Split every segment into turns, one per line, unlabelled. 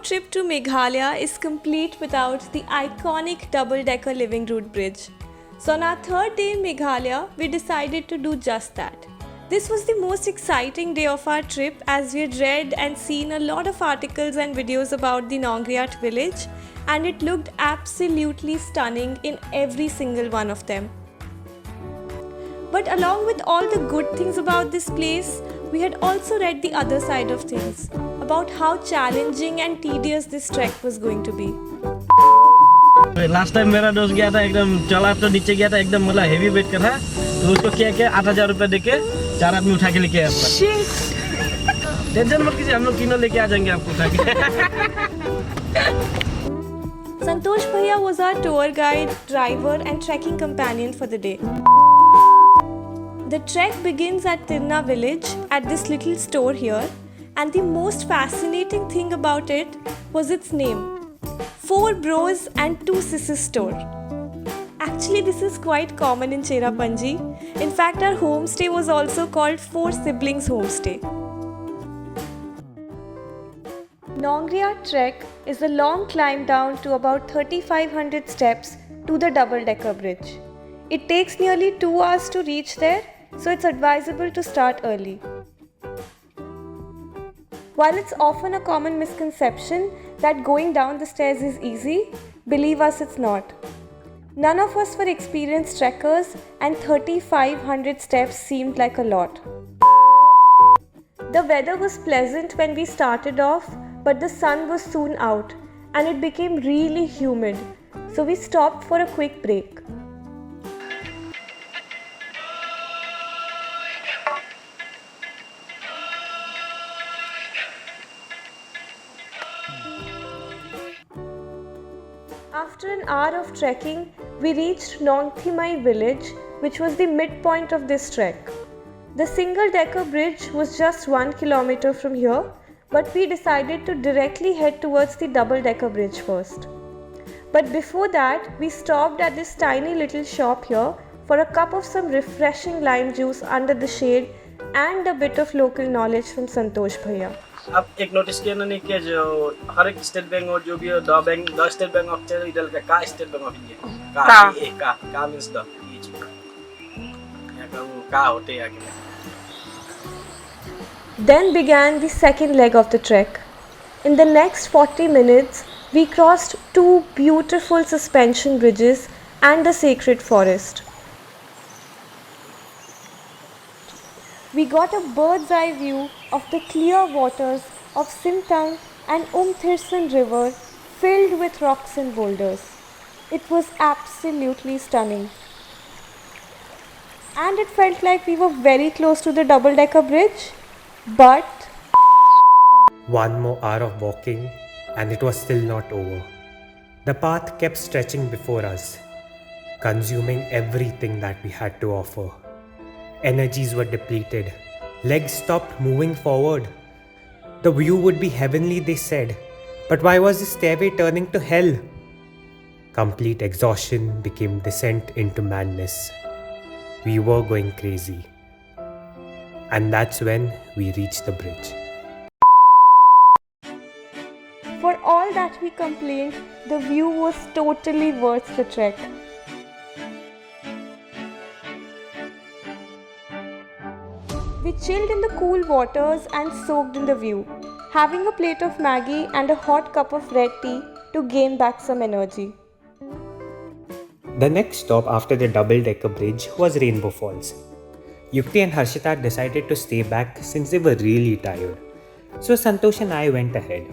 trip to Meghalaya is complete without the iconic double-decker living root bridge. So on our third day in Meghalaya, we decided to do just that. This was the most exciting day of our trip as we had read and seen a lot of articles and videos about the Nongriat village, and it looked absolutely stunning in every single one of them. But along with all the good things about this place, we had also read the other side of things, about how challenging and tedious this trek was going to be.
Last time मेरा दोस्त गया था एकदम चला तो नीचे गया था एकदम मतलब हेवी वेट का था तो उसको क्या 8,000 रुपए देके 4 आदमी उठा के लेके आया टेंशन मत कीजिए हम लोग तीनों लेके आ जाएंगे आपको उठा के
Santosh Bhaiya was our tour guide, driver and trekking companion for the day. The trek begins at Tirna village at this little store here, and the most fascinating thing about it was its name, 4 Bros and 2 Sisters store. Actually, this is quite common in Cherrapunji. In fact, our homestay was also called 4 Siblings Homestay. Nongriat trek is a long climb down to about 3,500 steps to the double-decker bridge. It takes nearly 2 hours to reach there, so it's advisable to start early. While it's often a common misconception that going down the stairs is easy, believe us, it's not. None of us were experienced trekkers, and 3,500 steps seemed like a lot. The weather was pleasant when we started off, but the sun was soon out and it became really humid, so we stopped for a quick break. After an hour of trekking, we reached Nongthimai village, which was the midpoint of this trek. The single-decker bridge was just 1 kilometer from here, but we decided to directly head towards the double-decker bridge first. But before that, we stopped at this tiny little shop here for a cup of some refreshing lime juice under the shade and a bit of local knowledge from Santosh Bhaiya.
अब एक notice किया ना कि जो हर एक state bank और जो भी है द स्टेट बैंक ऑफ इधर का स्टेट बैंक ऑफ इंडिया का मींस द का होते आगे.
Then began the second leg of the trek. In the next 40 minutes, we crossed 2 beautiful suspension bridges and a sacred forest. We got a bird's eye view of the clear waters of Sintang and Thirsan river filled with rocks and boulders. It was absolutely stunning. And it felt like we were very close to the double-decker bridge. But
one more hour of walking and it was still not over. The path kept stretching before us, consuming everything that we had to offer. Energies were depleted. Legs stopped moving forward. The view would be heavenly, they said. But why was the stairway turning to hell? Complete exhaustion became descent into madness. We were going crazy. And that's when we reached the bridge.
For all that we complained, the view was totally worth the trek. We chilled in the cool waters and soaked in the view, having a plate of Maggi and a hot cup of red tea to gain back some energy.
The next stop after the double-decker bridge was Rainbow Falls. Yukti and Harshita decided to stay back since they were really tired. So Santosh and I went ahead.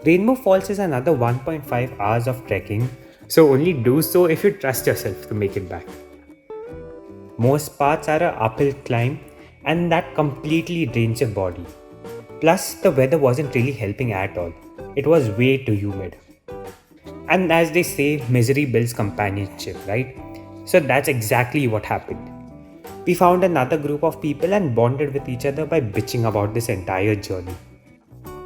Rainbow Falls is another 1.5 hours of trekking, so only do so if you trust yourself to make it back. Most parts are an uphill climb and that completely drains your body. Plus, the weather wasn't really helping at all. It was way too humid. And as they say, misery builds companionship, right? So that's exactly what happened. We found another group of people and bonded with each other by bitching about this entire journey.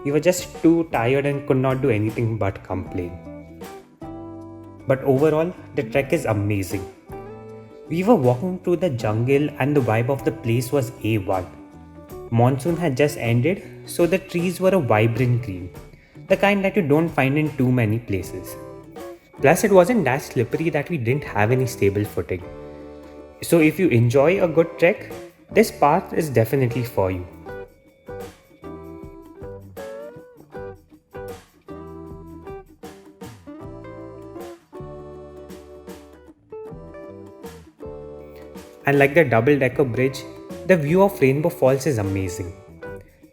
We were just too tired and could not do anything but complain. But overall, the trek is amazing. We were walking through the jungle and the vibe of the place was A1. Monsoon had just ended, so the trees were a vibrant green. the kind that you don't find in too many places. Plus, it wasn't that slippery that we didn't have any stable footing. So, if you enjoy a good trek, this path is definitely for you. And like the double-decker bridge, the view of Rainbow Falls is amazing.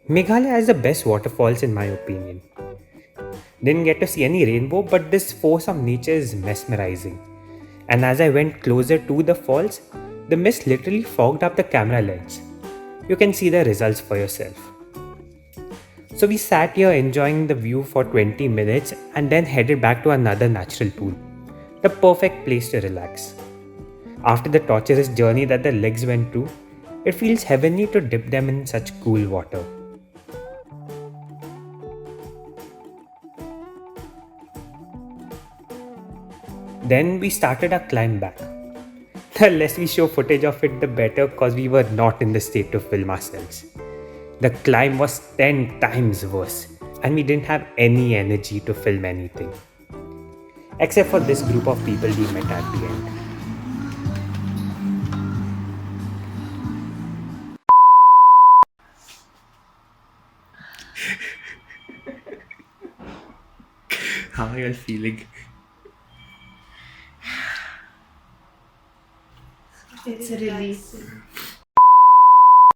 Meghalaya has the best waterfalls in my opinion. Didn't get to see any rainbow, but this force of nature is mesmerizing. And as I went closer to the falls, the mist literally fogged up the camera lens. You can see the results for yourself. So we sat here enjoying the view for 20 minutes and then headed back to another natural pool. The perfect place to relax. After the torturous journey that the legs went through, it feels heavenly to dip them in such cool water. Then we started our climb back. The less we show footage of it, the better, because we were not in the state to film ourselves. The climb was 10 times worse, and we didn't have any energy to film anything. Except for this group of people we met at the end. How are you all feeling?
It's a relief.